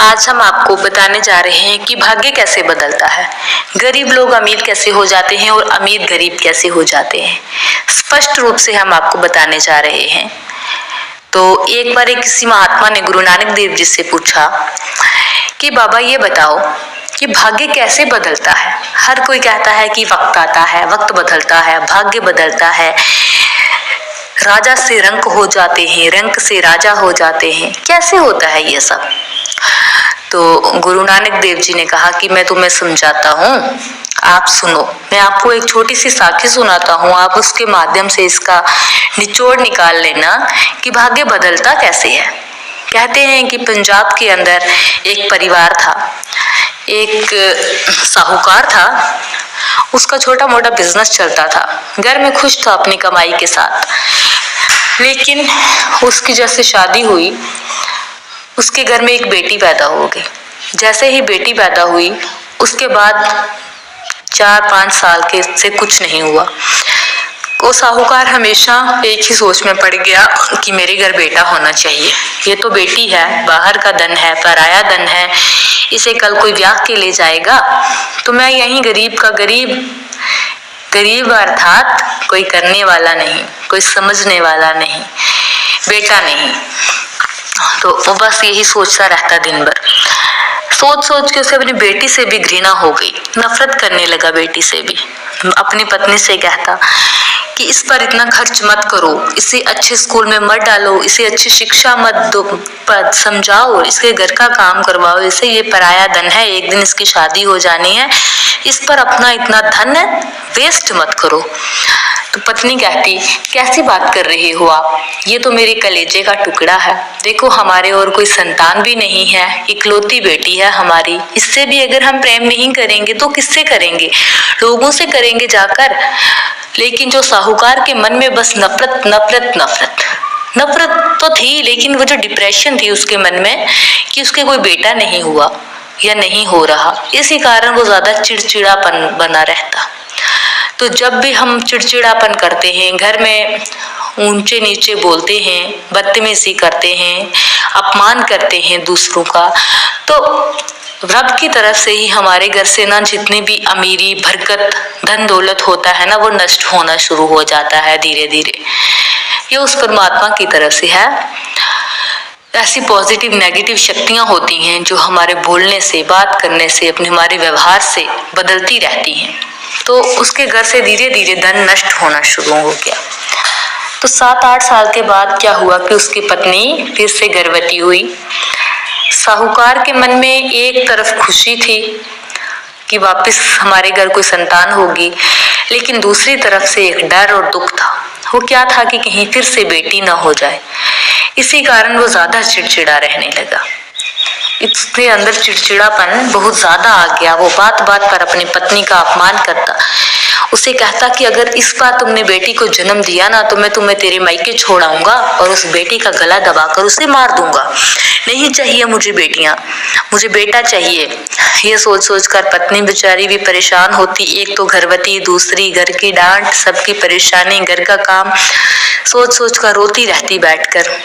आज हम आपको बताने जा रहे हैं कि भाग्य कैसे बदलता है, गरीब लोग अमीर कैसे हो जाते हैं और अमीर गरीब कैसे हो जाते हैं। स्पष्ट रूप से हम आपको बताने जा रहे हैं। तो एक बार किसी महात्मा ने गुरु नानक देव जी से पूछा कि बाबा ये बताओ कि भाग्य कैसे बदलता है। हर कोई कहता है कि वक्त आता है, वक्त बदलता है, भाग्य बदलता है, राजा से रंक हो जाते हैं, रंक से राजा हो जाते हैं। कैसे होता है ये सब? तो गुरु नानक देव जी ने कहा कि मैं तुम्हें समझाता हूँ, आप सुनो। मैं आपको एक छोटी सी साखी सुनाता हूँ, आप उसके माध्यम से इसका निचोड़ निकाल लेना कि भाग्य बदलता कैसे है। कहते हैं कि पंजाब के अंदर एक परिवार था, एक साहूकार था, उसका छोटा मोटा बिजनेस चलता था, घर में खुश था अपनी कमाई के साथ। लेकिन उसकी जैसे शादी हुई, उसके घर में एक बेटी पैदा हो गई। जैसे ही बेटी पैदा हुई, उसके बाद 4-5 साल के से कुछ नहीं हुआ। वो साहूकार हमेशा एक ही सोच में पड़ गया कि मेरे घर बेटा होना चाहिए। ये तो बेटी है, बाहर का धन है, पराया धन है, इसे कल कोई ब्याह के ले जाएगा तो मैं यहीं गरीब का गरीब अर्थात कोई करने वाला नहीं, कोई समझने वाला नहीं, बेटा नहीं। तो वो बस यही सोचता रहता दिन भर। सोच सोच के उसे अपनी बेटी से भी घृणा हो गई, नफरत करने लगा बेटी से भी। अपनी पत्नी से कहता कि इस पर इतना खर्च मत करो, इसे अच्छे स्कूल में मत डालो, इसे अच्छी शिक्षा मत दो, समझाओ, इसके घर का काम करवाओ, इसे ये पराया धन है, एक दिन इसकी शादी हो जानी है, इस पर अपना इतना धन वेस्ट मत करो। तो पत्नी कहती, कैसी बात कर रहे हो आप, ये तो मेरे कलेजे का टुकड़ा है। देखो हमारे और कोई संतान भी नहीं है, इकलौती बेटी है हमारी, इससे भी अगर हम प्रेम नहीं करेंगे तो किससे करेंगे? लोगों से करेंगे जाकर। लेकिन जो साहूकार के मन में बस नफरत नफरत नफरत नफरत तो थी, लेकिन वो जो डिप्रेशन थी उसके मन में कि उसके कोई बेटा नहीं हुआ या नहीं हो रहा, इसी कारण वो ज्यादा चिड़चिड़ापन बना रहता। तो जब भी हम चिड़चिड़ापन करते हैं, घर में ऊंचे नीचे बोलते हैं, बदतमीजी करते हैं, अपमान करते हैं दूसरों का, तो रब की तरफ से ही हमारे घर से ना जितनी भी अमीरी बरकत धन दौलत होता है ना, वो नष्ट होना शुरू हो जाता है धीरे धीरे। ये उस परमात्मा की तरफ से है। ऐसी पॉजिटिव नेगेटिव शक्तियां होती हैं जो हमारे बोलने से, बात करने से, अपने हमारे व्यवहार से बदलती रहती हैं। तो उसके घर से धीरे धीरे धन नष्ट होना शुरू हो गया। तो 7-8 साल के बाद क्या हुआ कि उसकी पत्नी फिर से गर्भवती हुई। साहूकार के मन में एक तरफ खुशी थी कि वापस हमारे घर कोई संतान होगी, लेकिन दूसरी तरफ से एक डर और दुख था। वो क्या था कि कहीं फिर से बेटी ना हो जाए। इसी कारण वो ज्यादा चिड़चिड़ा रहने लगा। इसके अंदर चिड़चिड़ापन बहुत ज्यादा आ गया। वो बात बात पर अपनी पत्नी का अपमान करता, उसे कहता कि अगर इस बार तुमने बेटी को जन्म दिया ना तो मैं तुम्हें तेरे मायके छोड़ाऊंगा और उस बेटी का गला दबाकर उसे मार दूंगा। नहीं चाहिए मुझे बेटियां, मुझे बेटा चाहिए। ये सोच सोच कर पत्नी बेचारी भी परेशान होती। एक तो गर्भवती, दूसरी घर की डांट, सबकी परेशानी, घर का काम, सोच सोच कर रोती रहती बैठकर।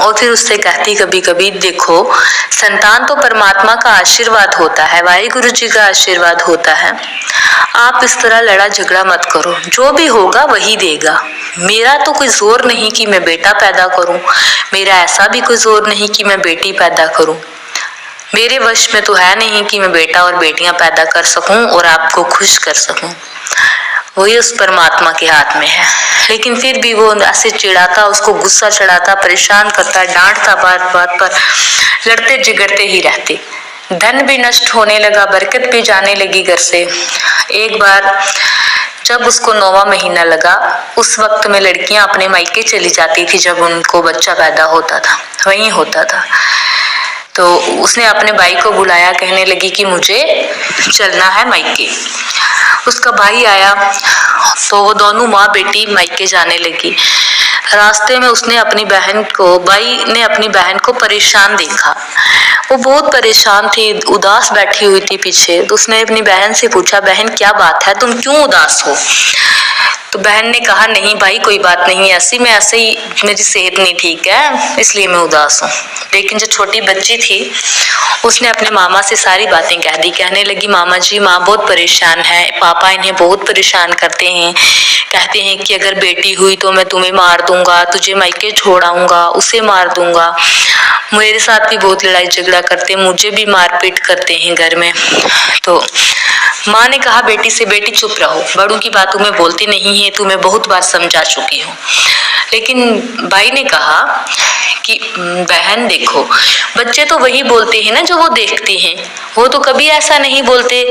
और फिर उससे कहती कभी कभी, देखो संतान तो परमात्मा का आशीर्वाद होता है, वाहिगुरु जी का आशीर्वाद होता है। आप इस तरह लड़ा झगड़ा मत करो, जो भी होगा वही देगा। मेरा तो कोई जोर नहीं कि मैं बेटा पैदा करूं, मेरा ऐसा भी कोई जोर नहीं कि मैं बेटी पैदा करूं। मेरे वश में तो है नहीं कि मैं बेटा और बेटियां पैदा कर सकूं और आपको खुश कर सकूं। वही उस परमात्मा के हाथ में है। लेकिन फिर भी वो ऐसे चिढ़ाता, उसको गुस्सा चढ़ाता, परेशान करता, डांटता, बात बात पर लड़ते झगड़ते ही रहते। धन भी नष्ट होने लगा, बरकत भी जाने लगी घर से। एक बार जब उसको 9वां महीना लगा, उस वक्त में लड़कियां अपने मायके चली जाती थी। जब उनको बच्चा पैदा होता था वहीं होता था। तो उसने अपने भाई को बुलाया, कहने लगी कि मुझे चलना है मायके। उसका भाई आया तो वो दोनों माँ बेटी मायके जाने लगी। रास्ते में उसने अपनी बहन को, भाई ने अपनी बहन को परेशान देखा। वो बहुत परेशान थी, उदास बैठी हुई थी पीछे। तो उसने अपनी बहन से पूछा, बहन क्या बात है, तुम क्यों उदास हो? तो बहन ने कहा नहीं भाई कोई बात नहीं ऐसी, मैं ऐसे ही, मेरी सेहत नहीं ठीक है इसलिए मैं उदास हूँ। लेकिन जो छोटी बच्ची थी उसने अपने मामा से सारी बातें कह दी। कहने लगी मामा जी माँ बहुत परेशान है, पापा इन्हें बहुत परेशान करते हैं, कहते हैं कि अगर बेटी हुई तो मैं तुम्हें मार दूंगा, तुझे मायके छोड़ आऊंगा, उसे मार दूंगा, मेरे साथ भी बहुत लड़ाई झगड़ा करते हैं, मुझे भी मारपीट करते हैं घर में। तो माँ ने कहा बेटी से, बेटी चुप रहो, बड़ों की बातों में बोलती नहीं है, तुम्हें बहुत बार समझा चुकी हूँ। लेकिन भाई ने कहा कि बहन देखो बच्चे तो वही बोलते हैं ना जो वो देखते हैं, वो तो कभी ऐसा नहीं बोलते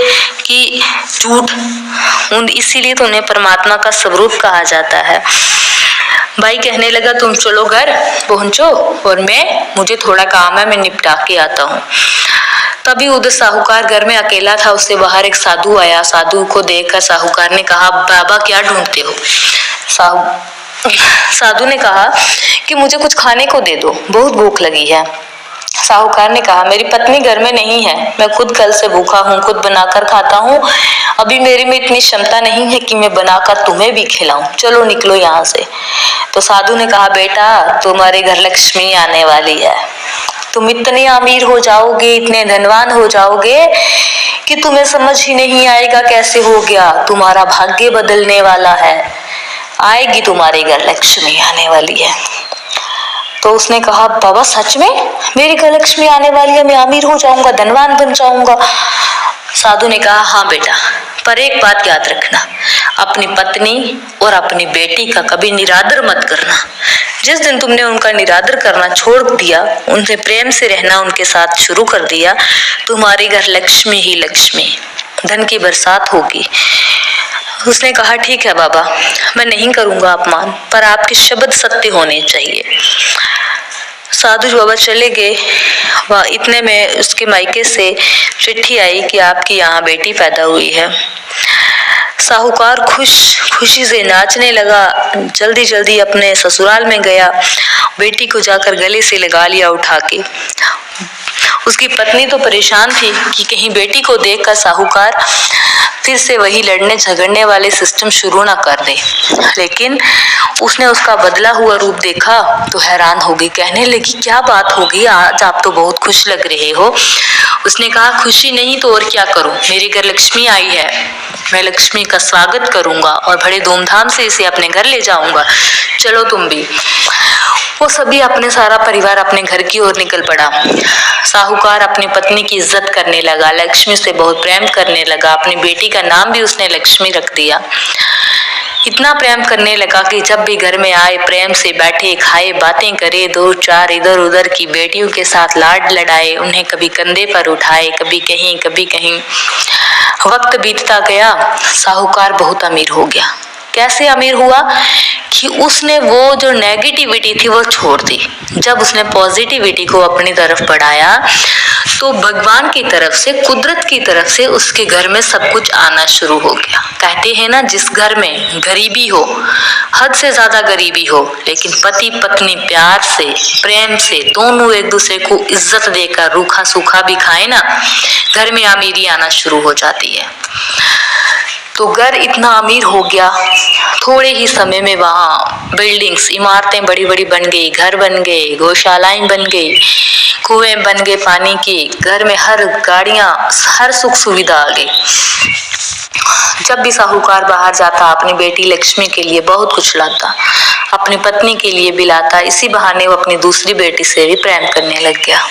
कि झूठ, इसीलिए तो उन्हें परमात्मा का स्वरूप कहा जाता है। भाई कहने लगा तुम चलो घर पहुंचो और मुझे थोड़ा काम है, मैं निपटा के आता हूँ। तभी उधर साहूकार घर में अकेला था, उससे बाहर एक साधु आया। साधु को देखकर साहूकार ने कहा बाबा क्या ढूंढते हो? साधु ने कहा कि मुझे कुछ खाने को दे दो, बहुत भूख लगी है। साहूकार ने कहा मेरी पत्नी घर में नहीं है, मैं खुद कल से भूखा हूँ, खुद बनाकर खाता हूँ, अभी मेरे में इतनी क्षमता नहीं है कि मैं बनाकर तुम्हें भी खिलाऊं, चलो निकलो यहाँ से। तो साधु ने कहा बेटा तुम्हारे घर लक्ष्मी आने वाली है, तुम इतने अमीर हो जाओगे, इतने धनवान हो जाओगे कि तुम्हें समझ ही नहीं आएगा कैसे हो गया, तुम्हारा भाग्य बदलने वाला है, आएगी तुम्हारे घर लक्ष्मी आने वाली है। तो उसने कहा बाबा सच में मेरे घर लक्ष्मी आने वाली है, मैं अमीर हो जाऊंगा, धनवान बन जाऊंगा? साधु ने कहा हाँ बेटा, पर एक बात याद रखना, अपनी पत्नी और अपनी बेटी का कभी निरादर मत करना। जिस दिन तुमने उनका निरादर करना छोड़ दिया, उनसे प्रेम से रहना उनके साथ शुरू कर दिया, तुम्हारे घर लक्ष्मी ही लक्ष्मी, धन की बरसात होगी। उसने कहा ठीक है बाबा, मैं नहीं करूंगा अपमान, पर आपके शब्द सत्य होने चाहिए। साधु बाबा चले गए। वह इतने में उसके मायके से चिट्ठी आई कि आपकी यहाँ बेटी पैदा हुई है। साहूकार खुशी से नाचने लगा, जल्दी जल्दी अपने ससुराल में गया, बेटी को जाकर गले से लगा लिया उठा के। उसकी पत्नी तो परेशान थी कि कहीं बेटी को देखकर साहूकार फिर से वही लड़ने झगड़ने वाले सिस्टम शुरू ना कर दे। लेकिन उसने उसका बदला हुआ रूप देखा तो हैरान हो गई, कहने लगी क्या बात हो गई, आज आप तो बहुत खुश लग रहे हो। उसने कहा खुशी नहीं तो और क्या करूं, मेरे घर लक्ष्मी आई है, मैं लक्ष्मी का स्वागत करूंगा और बड़े धूमधाम से इसे अपने घर ले जाऊंगा, चलो तुम भी। वो सभी अपने सारा परिवार अपने घर की ओर निकल पड़ा। साहूकार अपनी पत्नी की इज्जत करने लगा, लक्ष्मी से बहुत प्रेम करने लगा, अपनी बेटी का नाम भी उसने लक्ष्मी रख दिया। इतना प्रेम करने लगा कि जब भी घर में आए प्रेम से बैठे, खाए, बातें करे, दो चार इधर उधर की बेटियों के साथ लाड लड़ाए, उन्हें कभी कंधे पर उठाए, कभी कहीं। वक्त बीतता गया, साहूकार बहुत अमीर हो गया। कैसे अमीर हुआ कि उसने वो जो नेगेटिविटी थी वो छोड़ दी। जब उसने पॉजिटिविटी को अपनी तरफ बढ़ाया तो भगवान की तरफ से, कुदरत की तरफ से उसके घर में सब कुछ आना शुरू हो गया। कहते हैं ना, जिस घर में गरीबी हो, हद से ज्यादा गरीबी हो, लेकिन पति पत्नी प्यार से, प्रेम से, दोनों एक दूसरे को इज्जत देकर रूखा सूखा भी खाए ना, घर में अमीरी आना शुरू हो जाती है। तो घर इतना अमीर हो गया, थोड़े ही समय में वहाँ बिल्डिंग्स, इमारतें बड़ी बड़ी बन गई, घर बन गए, गौशालाएं बन गई, कुएं बन गए पानी की, घर में हर गाड़ियां, हर सुख सुविधा आ गई। जब भी साहूकार बाहर जाता अपनी बेटी लक्ष्मी के लिए बहुत कुछ लाता, अपनी पत्नी के लिए भी लाता, इसी बहाने वो अपनी दूसरी बेटी से भी प्रेम करने लग गया।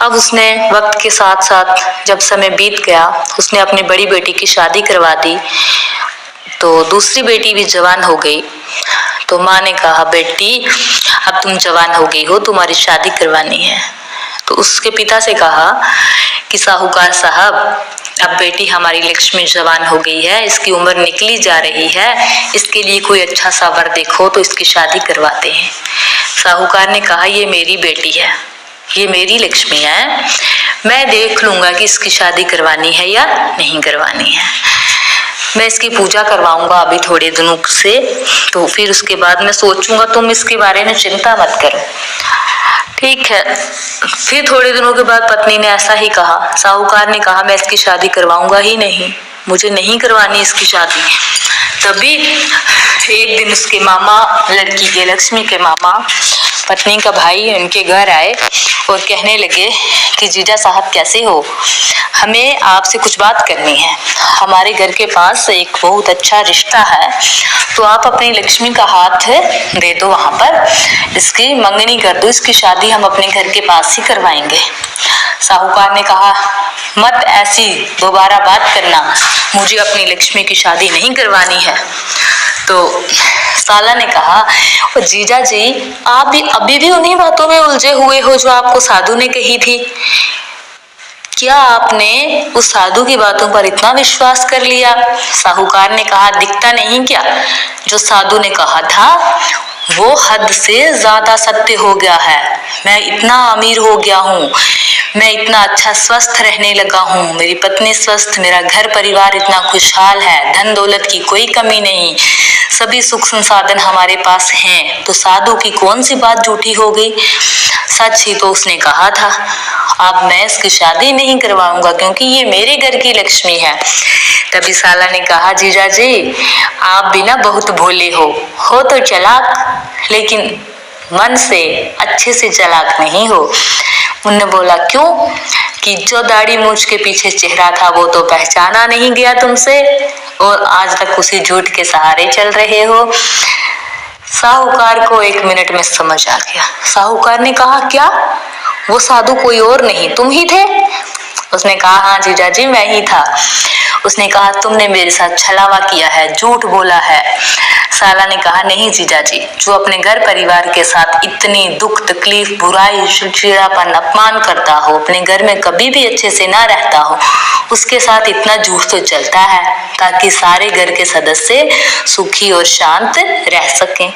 अब उसने वक्त के साथ साथ जब समय बीत गया, उसने अपनी बड़ी बेटी की शादी करवा दी, तो दूसरी बेटी भी जवान हो गई। तो माँ ने कहा बेटी अब तुम जवान हो गई हो, तुम्हारी शादी करवानी है। तो उसके पिता से कहा कि साहूकार साहब, अब बेटी हमारी लक्ष्मी जवान हो गई है, इसकी उम्र निकली जा रही है, इसके लिए कोई अच्छा सा वर देखो तो इसकी शादी करवाते हैं। साहूकार ने कहा ये मेरी बेटी है, ये मेरी लक्ष्मी है, मैं देख लूंगा कि इसकी शादी करवानी है या नहीं करवानी है, मैं इसकी पूजा करवाऊंगा अभी थोड़े दिनों से, तो फिर उसके बाद मैं सोचूंगा, तुम इसके बारे में चिंता मत करो। ठीक है। फिर थोड़े दिनों के बाद पत्नी ने ऐसा ही कहा। साहूकार ने कहा मैं इसकी शादी करवाऊंगा ही नहीं, मुझे नहीं करवानी इसकी शादी। तभी एक दिन उसके मामा, लड़की के लक्ष्मी के मामा, पत्नी का भाई उनके घर आए और कहने लगे कि जीजा साहब कैसे हो, हमें आपसे कुछ बात करनी है। हमारे घर के पास एक बहुत अच्छा रिश्ता है, तो आप अपनी लक्ष्मी का हाथ दे दो, वहां पर इसकी मंगनी कर दो, इसकी शादी हम अपने घर के पास ही करवाएंगे। साहूकार ने कहा, मत ऐसी दोबारा बात करना, मुझे अपनी लक्ष्मी की शादी नहीं करवानी है। तो साला ने कहा, जीजा जी आप भी अभी भी उन्हीं बातों में उलझे हुए हो जो आपको साधु ने कही थी। क्या आपने उस साधु की बातों पर इतना विश्वास कर लिया? साहूकार ने कहा, दिखता नहीं क्या, जो साधु ने कहा था वो हद से ज्यादा सत्य हो गया है। मैं इतना अमीर हो गया हूँ, मैं इतना अच्छा स्वस्थ रहने लगा हूँ, मेरी पत्नी स्वस्थ, मेरा घर परिवार इतना खुशहाल है, धन दौलत की कोई कमी नहीं, सभी सुख संसाधन हमारे पास हैं, तो साधु की कौन सी बात झूठी हो गई? सच ही तो उसने कहा था। अब मैं इसकी शादी नहीं करवाऊंगा क्योंकि ये मेरे घर की लक्ष्मी है। तभी साला ने कहा, जीजा जी आप भी ना बहुत भोले हो तो चालाक, लेकिन मन से अच्छे से चालाक नहीं हो। उन्होंने बोला, क्यों? कि जो दाढ़ी मूछ के पीछे चेहरा था वो तो पहचाना नहीं गया तुमसे, और आज तक उसी झूठ के सहारे चल रहे हो। साहूकार को 1 मिनट में समझ आ गया। साहूकार ने कहा, क्या वो साधु कोई और नहीं तुम ही थे? उसने कहा, हाँ जीजा जी मैं ही था। उसने कहा, तुमने मेरे साथ छलावा किया है, झूठ बोला है। साला ने कहा, नहीं जीजा जी, जो अपने घर परिवार के साथ इतनी दुख तकलीफ बुराई चिड़चिड़ापन अपमान करता हो, अपने घर में कभी भी अच्छे से ना रहता हो, उसके साथ इतना झूठ तो चलता है ताकि सारे घर के सदस्य सुखी और शांत रह सकें।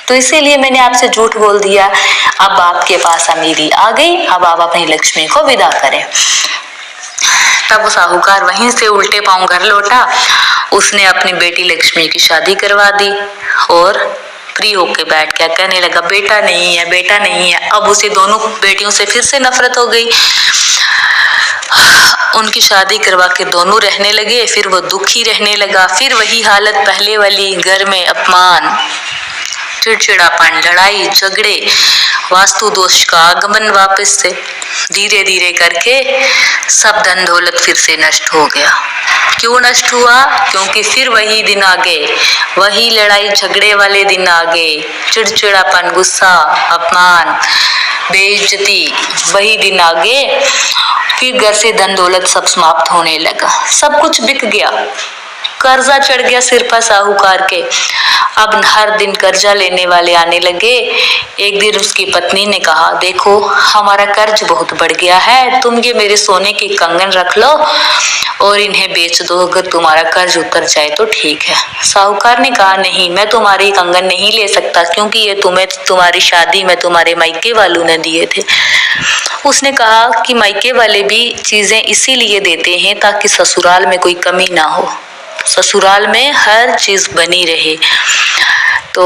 तो इसीलिए मैंने आपसे झूठ बोल दिया। अब आपके पास अमीरी आ गई, अब आप अपनी लक्ष्मी को विदा करें। तब वो साहूकार वहीं से उल्टे पांव घर लौटा। उसने अपनी बेटी लक्ष्मी की शादी करवा दी और फ्री होके बैठ गया। कहने लगा, बेटा नहीं है, बेटा नहीं है। अब उसे दोनों बेटियों से फिर से नफरत हो गई। उनकी शादी करवा के दोनों रहने लगे, फिर वो दुखी रहने लगा। फिर वही हालत पहले वाली, घर में अपमान, चिड़चिड़ापन, लड़ाई झगड़े, वास्तु दोष का आगमन वापस से। धीरे धीरे करके सब धन दौलत फिर से नष्ट हो गया। क्यों नष्ट हुआ? क्योंकि फिर वही दिन आ गए, वही लड़ाई झगड़े वाले दिन आ गए, चिड़चिड़ापन, गुस्सा, अपमान, बेइज्जती, वही दिन आ गए। फिर घर से धन दौलत सब समाप्त होने लगा, सब कुछ बिक गया, कर्जा चढ़ गया सिर पर साहूकार के। अब हर दिन कर्जा लेने वाले आने लगे। एक दिन उसकी पत्नी ने कहा, देखो हमारा कर्ज बहुत बढ़ गया है, तुम ये मेरे सोने के कंगन रख लो और इन्हें बेच दो, अगर तुम्हारा कर्ज उतर जाए तो ठीक है। साहूकार ने कहा, नहीं मैं तुम्हारी कंगन नहीं ले सकता, क्योंकि ये तुम्हें तुम्हारी शादी में तुम्हारे मायके वालों ने दिए थे। उसने कहा कि मायके वाले भी चीजें इसीलिए देते हैं ताकि ससुराल में कोई कमी ना हो, ससुराल में हर चीज बनी रहे। तो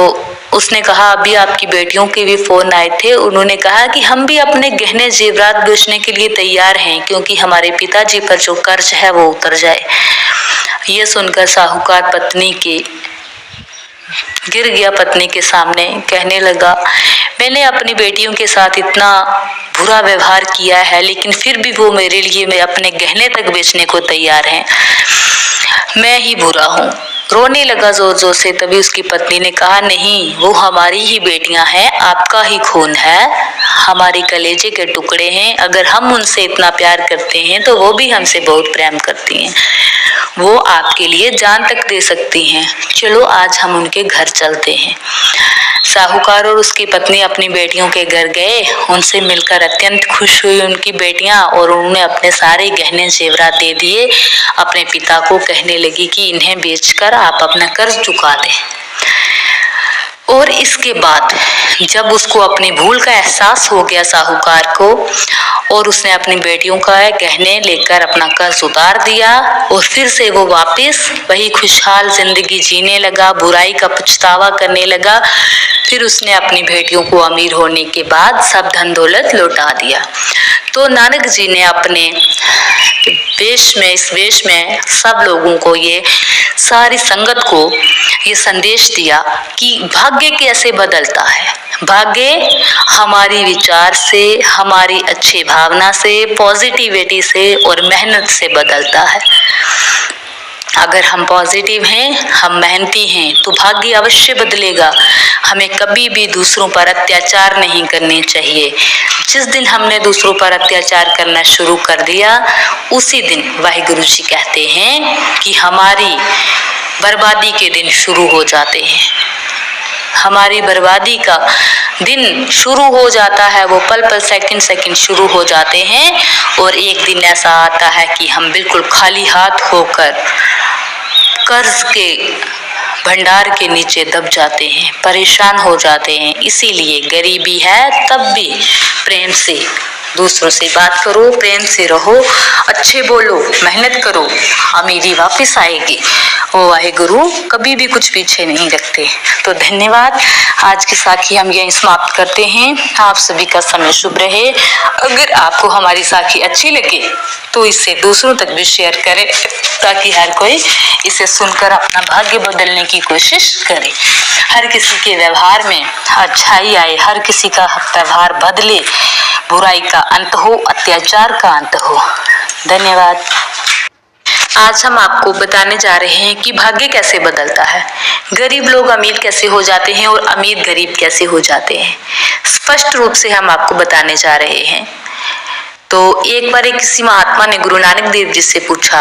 उसने कहा, अभी आपकी बेटियों के भी फोन आए थे, उन्होंने कहा कि हम भी अपने गहने जेवरात बेचने के लिए तैयार हैं, क्योंकि हमारे पिताजी पर जो कर्ज है वो उतर जाए। ये सुनकर साहूकार पत्नी के गिर गया, पत्नी के सामने कहने लगा, मैंने अपनी बेटियों के साथ इतना बुरा व्यवहार किया है, लेकिन फिर भी वो मेरे लिए मैं अपने गहने तक बेचने को तैयार हैं, मैं ही बुरा हूँ। रोने लगा जोर जोर से। तभी उसकी पत्नी ने कहा, नहीं वो हमारी ही बेटियां हैं, आपका ही खून है, हमारे कलेजे के टुकड़े हैं, अगर हम उनसे इतना प्यार करते हैं तो वो भी हमसे बहुत प्रेम करती हैं, वो आपके लिए जान तक दे सकती हैं, चलो आज हम उनके घर चलते हैं। साहूकार और उसकी पत्नी अपनी बेटियों के घर गए। उनसे मिलकर अत्यंत खुश हुई उनकी बेटियां, और उन्होंने अपने सारे गहने जेवरात दे दिए। अपने पिता को कहने लगी कि इन्हें बेचकर आप अपना कर्ज चुका दें। और इसके बाद जब उसको अपनी भूल का एहसास हो गया साहूकार को, और उसने अपनी बेटियों का गहने लेकर अपना कर्ज उतार दिया, और फिर से वो वापस वही खुशहाल जिंदगी जीने लगा, बुराई का पछतावा करने लगा। फिर उसने अपनी बेटियों को अमीर होने के बाद सब धन दौलत लौटा दिया। तो नानक जी ने अपने इस वेश में सब लोगों को, ये सारी संगत को ये संदेश दिया कि भाग्य कैसे बदलता है। भाग्य हमारी विचार से, हमारी अच्छी भावना से, पॉजिटिविटी से और मेहनत से बदलता है। अगर हम पॉजिटिव हैं, हम मेहनती हैं, तो भाग्य अवश्य बदलेगा। हमें कभी भी दूसरों पर अत्याचार नहीं करने चाहिए। जिस दिन हमने दूसरों पर अत्याचार करना शुरू कर दिया, उसी दिन वाहिगुरु जी कहते हैं कि हमारी बर्बादी के दिन शुरू हो जाते हैं। हमारी बर्बादी का दिन शुरू हो जाता है, वो पल पल, सेकंड सेकंड शुरू हो जाते हैं। और एक दिन ऐसा आता है कि हम बिल्कुल खाली हाथ होकर कर्ज के भंडार के नीचे दब जाते हैं, परेशान हो जाते हैं। इसीलिए गरीबी है तब भी प्रेम से दूसरों से बात करो, प्रेम से रहो, अच्छे बोलो, मेहनत करो, अमीरी वापस आएगी। ओ वाहिगुरु कभी भी कुछ पीछे नहीं रखते। तो धन्यवाद। आज की साखी हम यहीं समाप्त करते हैं। आप सभी का समय शुभ रहे। अगर आपको हमारी साखी अच्छी लगे तो इसे दूसरों तक भी शेयर करें, ताकि हर कोई इसे सुनकर अपना भाग्य बदलने की कोशिश करे। हर किसी के व्यवहार में अच्छाई आए, हर किसी का व्यवहार बदले, बुराई का अंत हो, अत्याचार का अंत हो। धन्यवाद। आज हम आपको बताने जा रहे हैं कि भाग्य कैसे बदलता है, गरीब लोग अमीर कैसे हो जाते हैं और अमीर गरीब कैसे हो जाते हैं। स्पष्ट रूप से हम आपको बताने जा रहे हैं। तो एक बार किसी महात्मा ने गुरु नानक देव जी से पूछा